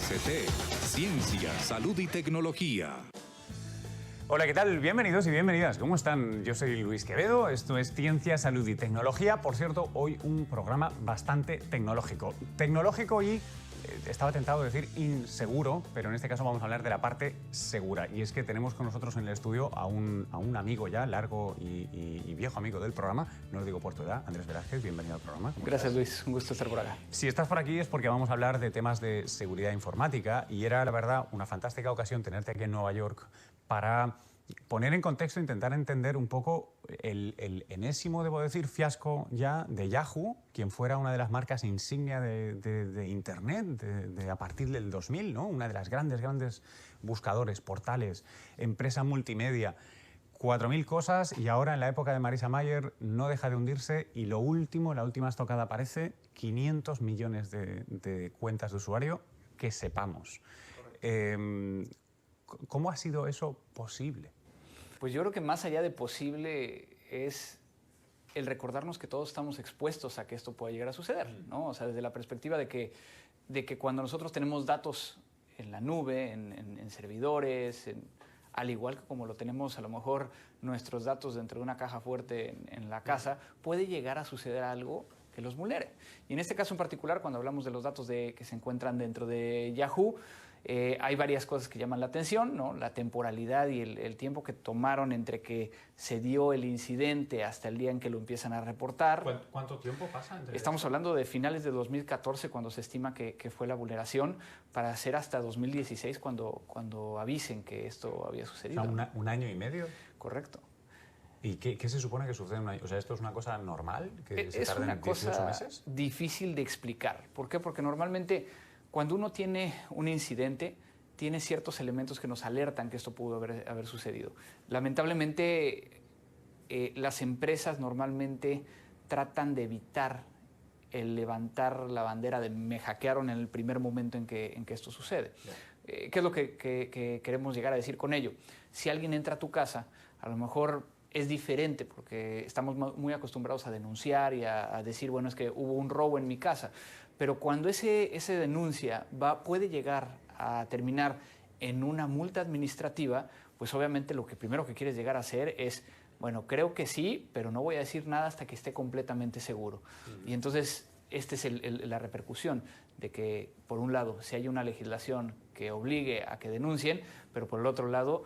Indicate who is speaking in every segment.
Speaker 1: IST, Ciencia, Salud y Tecnología.
Speaker 2: Hola, ¿qué tal? Bienvenidos y bienvenidas. ¿Cómo están? Yo soy Luis Quevedo, esto es Ciencia, Salud y Tecnología. Por cierto, hoy un programa bastante tecnológico. Tecnológico y, estaba tentado de decir inseguro, pero en este caso vamos a hablar de la parte segura. Y es que tenemos con nosotros en el estudio a un amigo ya, largo y viejo amigo del programa, no lo digo por tu edad, Andrés Velázquez, bienvenido al programa.
Speaker 3: Gracias, Luis, un gusto estar por acá.
Speaker 2: Si estás por aquí es porque vamos a hablar de temas de seguridad informática y era, la verdad, una fantástica ocasión tenerte aquí en Nueva York para poner en contexto, intentar entender un poco el enésimo, debo decir, fiasco ya de Yahoo, quien fuera una de las marcas insignia de Internet a partir del 2000, ¿no? Una de las grandes buscadores, portales, empresa multimedia, 4.000 cosas, y ahora en la época de Marissa Mayer no deja de hundirse y lo último, la última estocada aparece, 500 millones de cuentas de usuario que sepamos. ¿Cómo ha sido eso posible?
Speaker 3: Pues yo creo que más allá de posible es el recordarnos que todos estamos expuestos a que esto pueda llegar a suceder, ¿no? O sea, desde la perspectiva de que cuando nosotros tenemos datos en la nube, en servidores, al igual que como lo tenemos a lo mejor nuestros datos dentro de una caja fuerte en la casa, puede llegar a suceder algo que los vulnere. Y en este caso en particular, cuando hablamos de los datos que se encuentran dentro de Yahoo, hay varias cosas que llaman la atención, ¿no? La temporalidad y el tiempo que tomaron entre que se dio el incidente hasta el día en que lo empiezan a reportar.
Speaker 2: ¿Cuánto tiempo pasa entre
Speaker 3: Estamos hablando de finales de 2014, cuando se estima que fue la vulneración, para ser hasta 2016 cuando avisen que esto había sucedido.
Speaker 2: O sea, ¿un año y medio?
Speaker 3: Correcto.
Speaker 2: ¿Y qué se supone que sucede en un año? O sea, ¿esto es una cosa normal? ¿Que se
Speaker 3: Es
Speaker 2: tarden
Speaker 3: una
Speaker 2: 18
Speaker 3: cosa
Speaker 2: meses?
Speaker 3: difícil de explicar. ¿Por qué? Porque normalmente cuando uno tiene un incidente, tiene ciertos elementos que nos alertan que esto pudo haber sucedido. Lamentablemente, las empresas normalmente tratan de evitar el levantar la bandera de me hackearon en el primer momento en que esto sucede. ¿Qué es lo que queremos llegar a decir con ello? Si alguien entra a tu casa, a lo mejor es diferente porque estamos muy acostumbrados a denunciar y a decir, bueno, es que hubo un robo en mi casa. Pero cuando esa denuncia puede llegar a terminar en una multa administrativa, pues obviamente lo que primero que quieres llegar a hacer es, bueno, creo que sí, pero no voy a decir nada hasta que esté completamente seguro. Y entonces esta es la repercusión de que, por un lado, si hay una legislación que obligue a que denuncien, pero por el otro lado,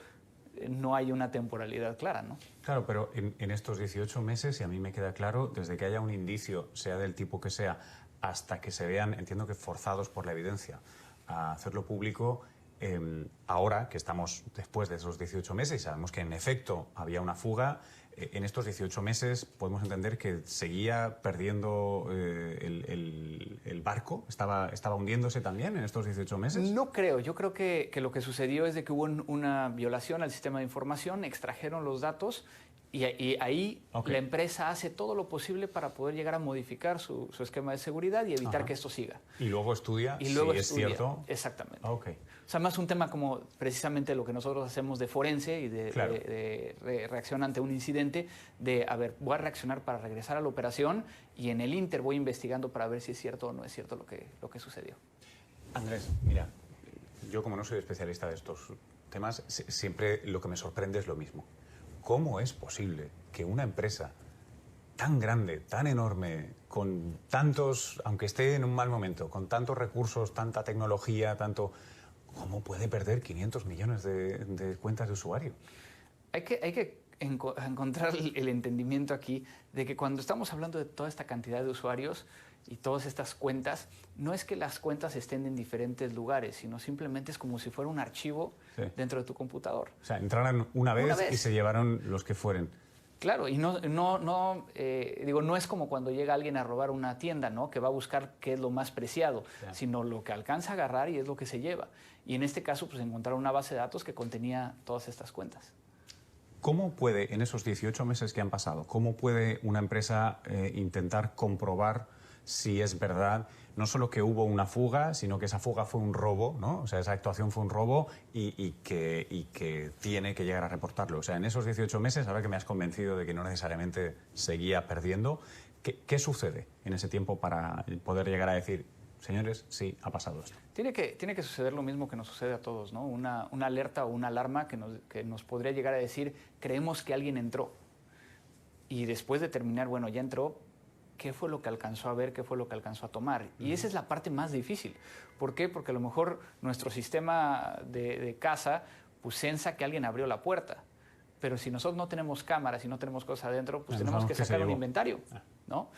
Speaker 3: no hay una temporalidad clara, ¿no?
Speaker 2: Claro, pero en estos 18 meses, y a mí me queda claro, desde que haya un indicio, sea del tipo que sea, hasta que se vean, entiendo que forzados por la evidencia a hacerlo público, ahora que estamos después de esos 18 meses y sabemos que en efecto había una fuga, en estos 18 meses podemos entender que seguía perdiendo el barco, estaba hundiéndose también en estos 18 meses.
Speaker 3: No creo, yo creo que lo que sucedió es de que hubo una violación al sistema de información, extrajeron los datos y ahí la empresa hace todo lo posible para poder llegar a modificar su esquema de seguridad y evitar que esto siga.
Speaker 2: Y luego estudia si es cierto.
Speaker 3: Exactamente.
Speaker 2: Okay.
Speaker 3: O sea, más un tema como precisamente lo que nosotros hacemos de forense y de reacción ante un incidente, de, a ver, voy a reaccionar para regresar a la operación y en el inter voy investigando para ver si es cierto o no es cierto lo que sucedió.
Speaker 2: Andrés, mira, yo como no soy especialista de estos temas, siempre lo que me sorprende es lo mismo. ¿Cómo es posible que una empresa tan grande, tan enorme, con tantos, aunque esté en un mal momento, con tantos recursos, tanta tecnología, ¿cómo puede perder 500 millones de cuentas de usuario?
Speaker 3: Hay que encontrar el entendimiento aquí de que cuando estamos hablando de toda esta cantidad de usuarios y todas estas cuentas, no es que las cuentas estén en diferentes lugares, sino simplemente es como si fuera un archivo dentro de tu computador.
Speaker 2: O sea, entraron una vez y se llevaron los que fueren.
Speaker 3: Claro, y no es como cuando llega alguien a robar una tienda, ¿no? Que va a buscar qué es lo más preciado, sino lo que alcanza a agarrar y es lo que se lleva. Y en este caso, pues encontraron una base de datos que contenía todas estas cuentas.
Speaker 2: ¿Cómo puede, en esos 18 meses que han pasado, cómo puede una empresa intentar comprobar si es verdad, no solo que hubo una fuga, sino que esa fuga fue un robo, ¿no? O sea, esa actuación fue un robo y que tiene que llegar a reportarlo? O sea, en esos 18 meses, ahora que me has convencido de que no necesariamente seguía perdiendo, ¿qué sucede en ese tiempo para poder llegar a decir señores, sí, ha pasado esto.
Speaker 3: Tiene que suceder lo mismo que nos sucede a todos, ¿no? Una alerta o una alarma que nos podría llegar a decir, creemos que alguien entró. Y después determinar, bueno, ya entró, ¿qué fue lo que alcanzó a ver? ¿Qué fue lo que alcanzó a tomar? Y esa es la parte más difícil. ¿Por qué? Porque a lo mejor nuestro sistema de casa pues sensa que alguien abrió la puerta. Pero si nosotros no tenemos cámaras y no tenemos cosas adentro, pues tenemos que sacar un inventario, ¿no?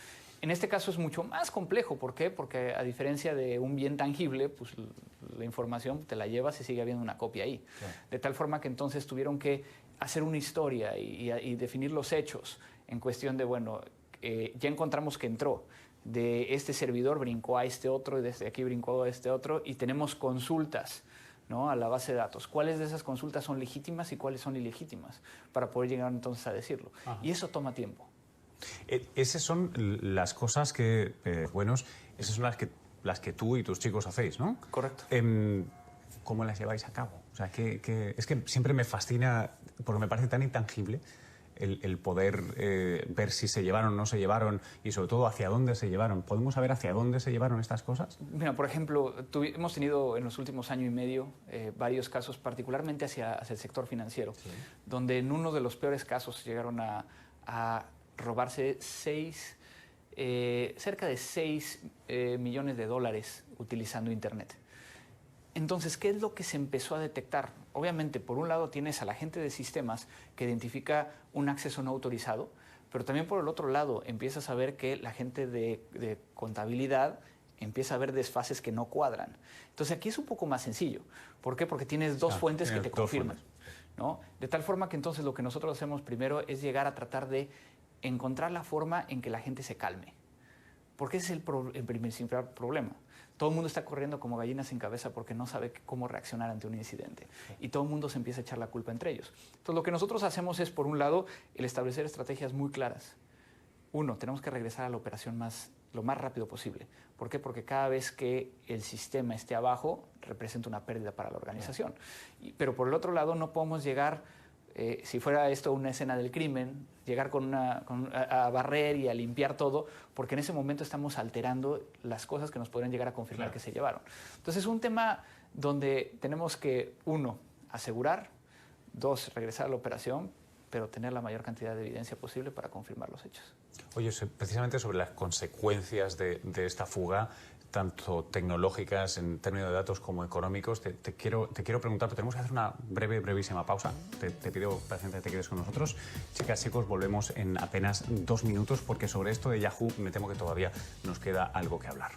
Speaker 3: En este caso es mucho más complejo. ¿Por qué? Porque a diferencia de un bien tangible, pues la información te la llevas y sigue habiendo una copia ahí. Claro. De tal forma que entonces tuvieron que hacer una historia y definir los hechos en cuestión de, bueno, ya encontramos que entró. De este servidor brincó a este otro y desde aquí brincó a este otro y tenemos consultas, ¿no?, a la base de datos. ¿Cuáles de esas consultas son legítimas y cuáles son ilegítimas? Para poder llegar entonces a decirlo. Ajá. Y eso toma tiempo.
Speaker 2: Esas son las cosas que, esas son las que tú y tus chicos hacéis, ¿no?
Speaker 3: Correcto.
Speaker 2: ¿Cómo las lleváis a cabo? O sea, es que siempre me fascina, porque me parece tan intangible el poder ver si se llevaron o no se llevaron y sobre todo hacia dónde se llevaron. ¿Podemos saber hacia dónde se llevaron estas cosas?
Speaker 3: Mira, por ejemplo, hemos tenido en los últimos año y medio varios casos, particularmente hacia el sector financiero, sí, donde en uno de los peores casos llegaron a robarse cerca de 6 millones de dólares utilizando Internet. Entonces, ¿qué es lo que se empezó a detectar? Obviamente, por un lado tienes a la gente de sistemas que identifica un acceso no autorizado, pero también por el otro lado empiezas a ver que la gente de contabilidad empieza a ver desfases que no cuadran. Entonces, aquí es un poco más sencillo. ¿Por qué? Porque tienes dos fuentes que te confirman, ¿no? De tal forma que entonces lo que nosotros hacemos primero es llegar a tratar de encontrar la forma en que la gente se calme. Porque ese es el principal problema. Todo el mundo está corriendo como gallinas sin cabeza porque no sabe cómo reaccionar ante un incidente. Y todo el mundo se empieza a echar la culpa entre ellos. Entonces, lo que nosotros hacemos es, por un lado, el establecer estrategias muy claras. Uno, tenemos que regresar a la operación lo más rápido posible. ¿Por qué? Porque cada vez que el sistema esté abajo, representa una pérdida para la organización. Pero por el otro lado, no podemos llegar, si fuera esto una escena del crimen, llegar a barrer y a limpiar todo, porque en ese momento estamos alterando las cosas que nos podrían llegar a confirmar que se llevaron. Entonces, es un tema donde tenemos que, uno, asegurar, dos, regresar a la operación, pero tener la mayor cantidad de evidencia posible para confirmar los hechos.
Speaker 2: Oye, precisamente sobre las consecuencias de esta fuga, tanto tecnológicas en términos de datos como económicos, te quiero preguntar, pero tenemos que hacer una brevísima pausa. Te pido, paciente, que te quedes con nosotros. Chicas, chicos, volvemos en apenas 2 minutos, porque sobre esto de Yahoo me temo que todavía nos queda algo que hablar.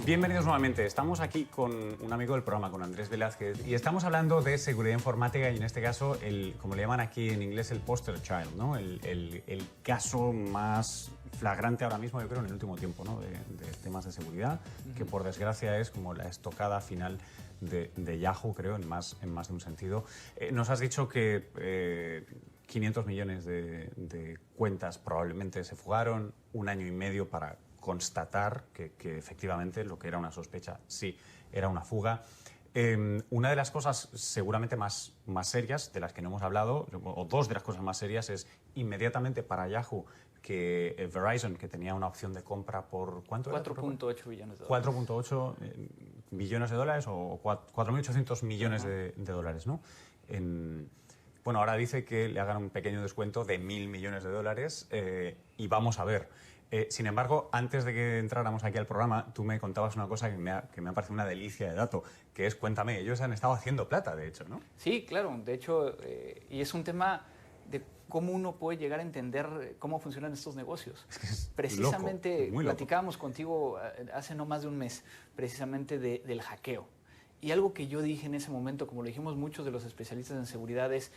Speaker 2: Bienvenidos nuevamente. Estamos aquí con un amigo del programa, con Andrés Velázquez, y estamos hablando de seguridad informática y en este caso, como le llaman aquí en inglés, el poster child, ¿no? El caso más flagrante ahora mismo, yo creo, en el último tiempo, ¿no? de temas de seguridad, que por desgracia es como la estocada final de Yahoo, creo, en más de un sentido. Nos has dicho que 500 millones de cuentas probablemente se fugaron, 1 año y medio para constatar que efectivamente lo que era una sospecha sí era una fuga. Una de las cosas seguramente más serias de las que no hemos hablado, o dos de las cosas más serias, es inmediatamente para Yahoo que Verizon, que tenía una opción de compra por ¿cuánto?
Speaker 3: 4.8 billones de dólares.
Speaker 2: 4.8 billones de dólares o 4.800 millones de dólares, ¿no? Bueno, ahora dice que le hagan un pequeño descuento de 1.000 millones de dólares y vamos a ver. Sin embargo, antes de que entráramos aquí al programa, tú me contabas una cosa que me ha parecido una delicia de dato, que es, cuéntame, ellos han estado haciendo plata, de hecho, ¿no?
Speaker 3: Sí, claro. De hecho, y es un tema de cómo uno puede llegar a entender cómo funcionan estos negocios.
Speaker 2: Es que es
Speaker 3: precisamente
Speaker 2: loco,
Speaker 3: platicábamos contigo hace no más de un mes, precisamente del hackeo. Y algo que yo dije en ese momento, como lo dijimos muchos de los especialistas en seguridad, es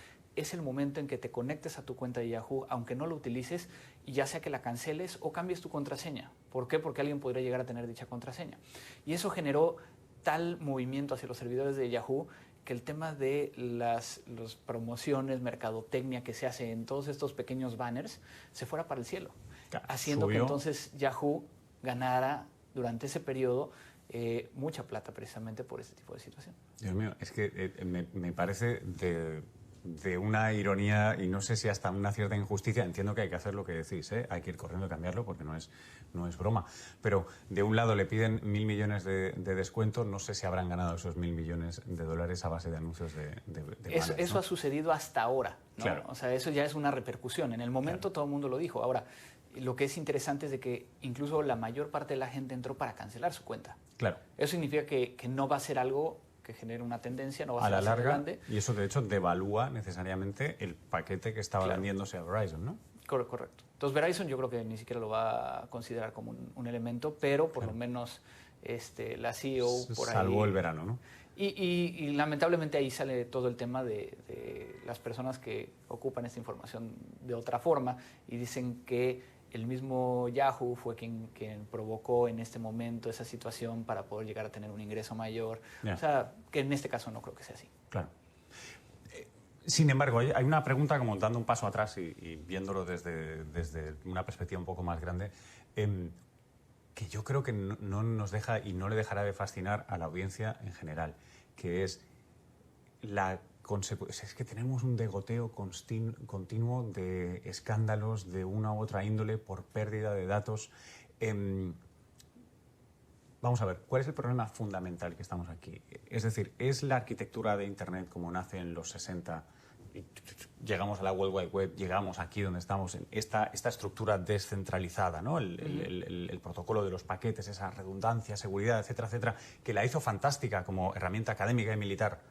Speaker 3: el momento en que te conectes a tu cuenta de Yahoo, aunque no lo utilices, y ya sea que la canceles o cambies tu contraseña. ¿Por qué? Porque alguien podría llegar a tener dicha contraseña. Y eso generó tal movimiento hacia los servidores de Yahoo que el tema de las promociones, mercadotecnia que se hace en todos estos pequeños banners se fuera para el cielo, haciendo que entonces Yahoo ganara durante ese periodo mucha plata precisamente por este tipo de situación.
Speaker 2: Dios mío, es que me parece de una ironía y no sé si hasta una cierta injusticia. Entiendo que hay que hacer lo que decís, ¿eh? Hay que ir corriendo y cambiarlo porque no es broma. Pero de un lado le piden 1.000 millones de descuento, no sé si habrán ganado esos 1.000 millones de dólares a base de anuncios de
Speaker 3: Eso
Speaker 2: ¿no?
Speaker 3: ha sucedido hasta ahora, ¿no?
Speaker 2: Claro.
Speaker 3: O sea, eso ya es una repercusión. En el momento
Speaker 2: Claro.
Speaker 3: todo el mundo lo dijo. Ahora, lo que es interesante es de que incluso la mayor parte de la gente entró para cancelar su cuenta.
Speaker 2: Claro.
Speaker 3: Eso significa que no va a ser algo que genere una tendencia, no va a
Speaker 2: A
Speaker 3: ser
Speaker 2: la
Speaker 3: así de
Speaker 2: larga,
Speaker 3: grande.
Speaker 2: y eso de hecho devalúa necesariamente el paquete que estaba
Speaker 3: Claro.
Speaker 2: vendiéndose a Verizon, ¿no?
Speaker 3: Correcto. Entonces Verizon yo creo que ni siquiera lo va a considerar como un elemento, pero por
Speaker 2: Claro.
Speaker 3: lo menos la CEO por ahí...
Speaker 2: Salvó el verano, ¿no?
Speaker 3: Y lamentablemente ahí sale todo el tema de las personas que ocupan esta información de otra forma y dicen que el mismo Yahoo fue quien provocó en este momento esa situación para poder llegar a tener un ingreso mayor.
Speaker 2: Yeah.
Speaker 3: O sea, que en este caso no creo que sea así.
Speaker 2: Claro. Sin embargo, hay una pregunta como dando un paso atrás y viéndolo desde una perspectiva un poco más grande, que yo creo que no nos deja y no le dejará de fascinar a la audiencia en general, que es la consecuencia. Es que tenemos un degoteo continuo de escándalos de una u otra índole por pérdida de datos. Vamos a ver, ¿cuál es el problema fundamental que estamos aquí? Es decir, ¿es la arquitectura de Internet como nace en los 60? Llegamos a la World Wide Web, llegamos aquí donde estamos, en esta estructura descentralizada, ¿no? El protocolo de los paquetes, esa redundancia, seguridad, etcétera, etcétera, que la hizo fantástica como herramienta académica y militar,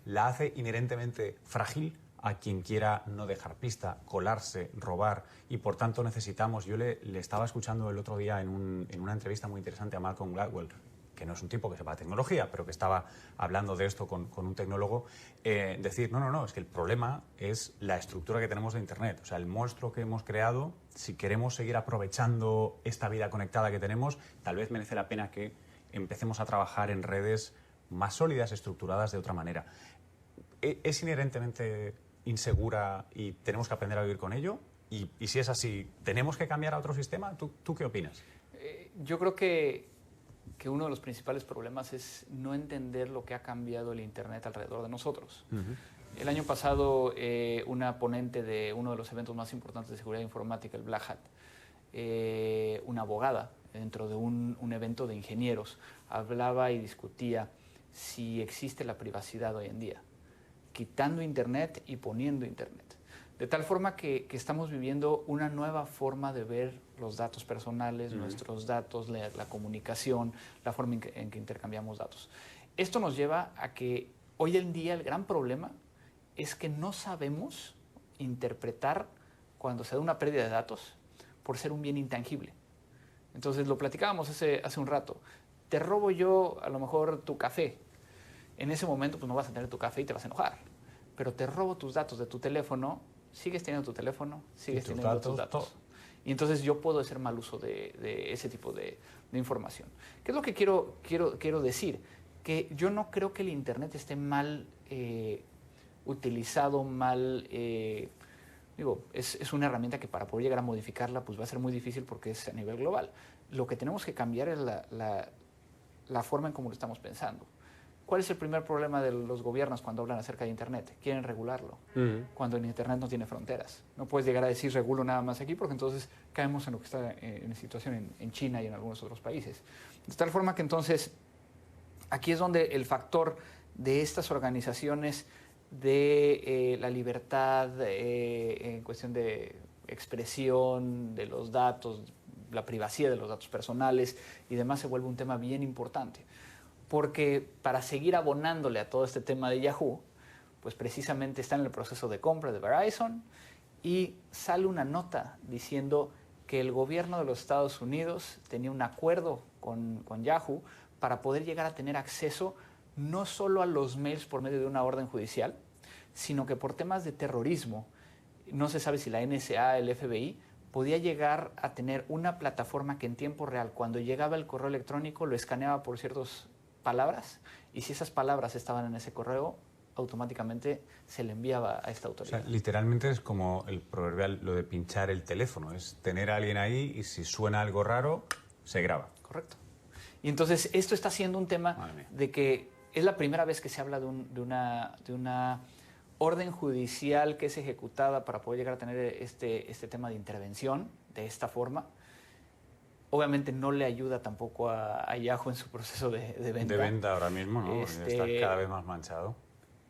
Speaker 2: la hace inherentemente frágil a quien quiera no dejar pista, colarse, robar, y por tanto necesitamos... Yo le estaba escuchando el otro día en una entrevista muy interesante a Malcolm Gladwell, que no es un tipo que sepa tecnología, pero que estaba hablando de esto con un tecnólogo, decir, no, es que el problema es la estructura que tenemos de Internet. O sea, el monstruo que hemos creado, si queremos seguir aprovechando esta vida conectada que tenemos, tal vez merece la pena que empecemos a trabajar en redes más sólidas, estructuradas de otra manera. ¿Es inherentemente insegura y tenemos que aprender a vivir con ello? Y si es así, ¿tenemos que cambiar a otro sistema? ¿Tú qué opinas?
Speaker 3: Yo creo que uno de los principales problemas es no entender lo que ha cambiado el Internet alrededor de nosotros. El año pasado, una ponente de uno de los eventos más importantes de seguridad informática, el Black Hat, una abogada dentro de un evento de ingenieros, hablaba y discutía si existe la privacidad hoy en día, quitando Internet y poniendo Internet. De tal forma que estamos viviendo una nueva forma de ver los datos personales, nuestros datos, la comunicación, la forma en que intercambiamos datos. Esto nos lleva a que hoy en día el gran problema es que no sabemos interpretar cuando se da una pérdida de datos por ser un bien intangible. Entonces, lo platicábamos hace un rato. Te robo yo a lo mejor tu café. En ese momento pues no vas a tener tu café y te vas a enojar. Pero te robo tus datos de tu teléfono, sigues teniendo tu teléfono, sigues teniendo tus datos. Y entonces yo puedo hacer mal uso de ese tipo de información. ¿Qué es lo que quiero decir? Que yo no creo que el Internet esté mal utilizado, mal... es una herramienta que para poder llegar a modificarla pues va a ser muy difícil porque es a nivel global. Lo que tenemos que cambiar es la forma en cómo lo estamos pensando. ¿Cuál es el primer problema de los gobiernos cuando hablan acerca de Internet? Quieren regularlo, cuando el Internet no tiene fronteras. No puedes llegar a decir regulo nada más aquí porque entonces caemos en lo que está en situación en China y en algunos otros países. De tal forma que entonces aquí es donde el factor de estas organizaciones de la libertad en cuestión de expresión de los datos, la privacidad de los datos personales y demás se vuelve un tema bien importante. Porque para seguir abonándole a todo este tema de Yahoo, pues precisamente está en el proceso de compra de Verizon y sale una nota diciendo que el gobierno de los Estados Unidos tenía un acuerdo con Yahoo para poder llegar a tener acceso no solo a los mails por medio de una orden judicial, sino que por temas de terrorismo, no se sabe si la NSA, el FBI, podía llegar a tener una plataforma que en tiempo real, cuando llegaba el correo electrónico, lo escaneaba por ciertas palabras, y si esas palabras estaban en ese correo, automáticamente se le enviaba a esta autoridad.
Speaker 2: O sea, literalmente es como el proverbial, lo de pinchar el teléfono, es tener a alguien ahí y si suena algo raro, se graba.
Speaker 3: Correcto. Y entonces esto está siendo un tema de que es la primera vez que se habla de una orden judicial que es ejecutada para poder llegar a tener este tema de intervención de esta forma. Obviamente no le ayuda tampoco a Yahoo en su proceso de venta.
Speaker 2: De venta ahora mismo, ¿no? Está cada vez más manchado.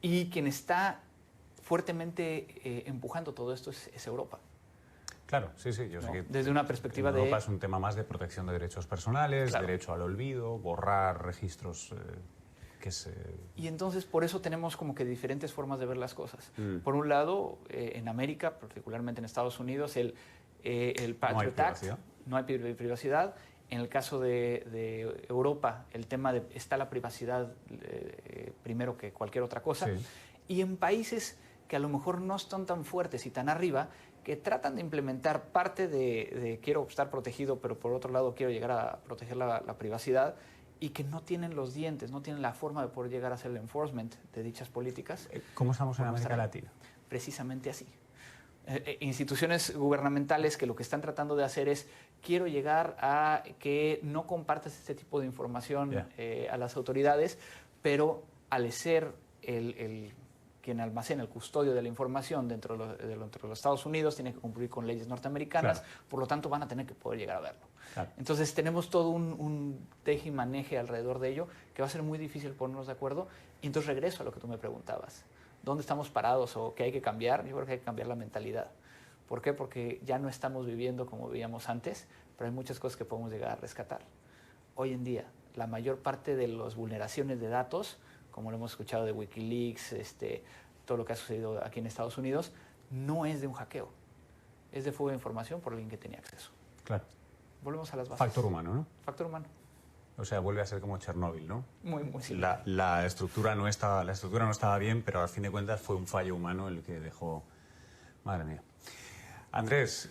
Speaker 3: Y quien está fuertemente empujando todo esto es Europa.
Speaker 2: Claro, sí, yo sé que
Speaker 3: desde una perspectiva
Speaker 2: en Europa es un tema más de protección de derechos personales,
Speaker 3: claro,
Speaker 2: derecho al olvido, borrar registros que se...
Speaker 3: Y entonces por eso tenemos como que diferentes formas de ver las cosas. Por un lado, en América, particularmente en Estados Unidos, el Patriot Act, no hay privacidad. En el caso de Europa, el tema de está la privacidad primero que cualquier otra cosa.
Speaker 2: Sí.
Speaker 3: Y en países que a lo mejor no están tan fuertes y tan arriba, que tratan de implementar parte de quiero estar protegido, pero por otro lado quiero llegar a proteger la privacidad, y que no tienen los dientes, no tienen la forma de poder llegar a hacer el enforcement de dichas políticas.
Speaker 2: ¿Cómo estamos en América Latina?
Speaker 3: Precisamente así. Instituciones gubernamentales que lo que están tratando de hacer es quiero llegar a que no compartas este tipo de información a las autoridades, pero al ser quien almacena el custodio de la información dentro de los Estados Unidos tiene que cumplir con leyes norteamericanas, claro, por lo tanto van a tener que poder llegar a verlo. Claro. Entonces tenemos todo un teje y maneje alrededor de ello que va a ser muy difícil ponernos de acuerdo. Y entonces regreso a lo que tú me preguntabas. ¿Dónde estamos parados o qué hay que cambiar? Yo creo que hay que cambiar la mentalidad. ¿Por qué? Porque ya no estamos viviendo como vivíamos antes, pero hay muchas cosas que podemos llegar a rescatar. Hoy en día, la mayor parte de las vulneraciones de datos, como lo hemos escuchado de Wikileaks, todo lo que ha sucedido aquí en Estados Unidos, no es de un hackeo. Es de fuga de información por alguien que tenía acceso.
Speaker 2: Claro.
Speaker 3: Volvemos a las bases.
Speaker 2: Factor humano, ¿no?
Speaker 3: Factor humano.
Speaker 2: O sea, vuelve a ser como Chernóbil, ¿no?
Speaker 3: Muy similar.
Speaker 2: La estructura no estaba bien, pero al fin de cuentas fue un fallo humano el que dejó... Madre mía. Andrés,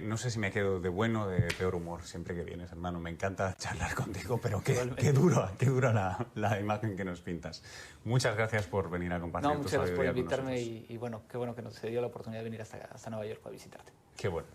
Speaker 2: no sé si me quedo de bueno o de peor humor siempre que vienes, hermano. Me encanta charlar contigo, pero qué dura la imagen que nos pintas. Muchas gracias por venir a compartir tu
Speaker 3: muchas gracias por invitarme
Speaker 2: y
Speaker 3: bueno, qué bueno que nos dio la oportunidad de venir hasta Nueva York para visitarte.
Speaker 2: Qué bueno.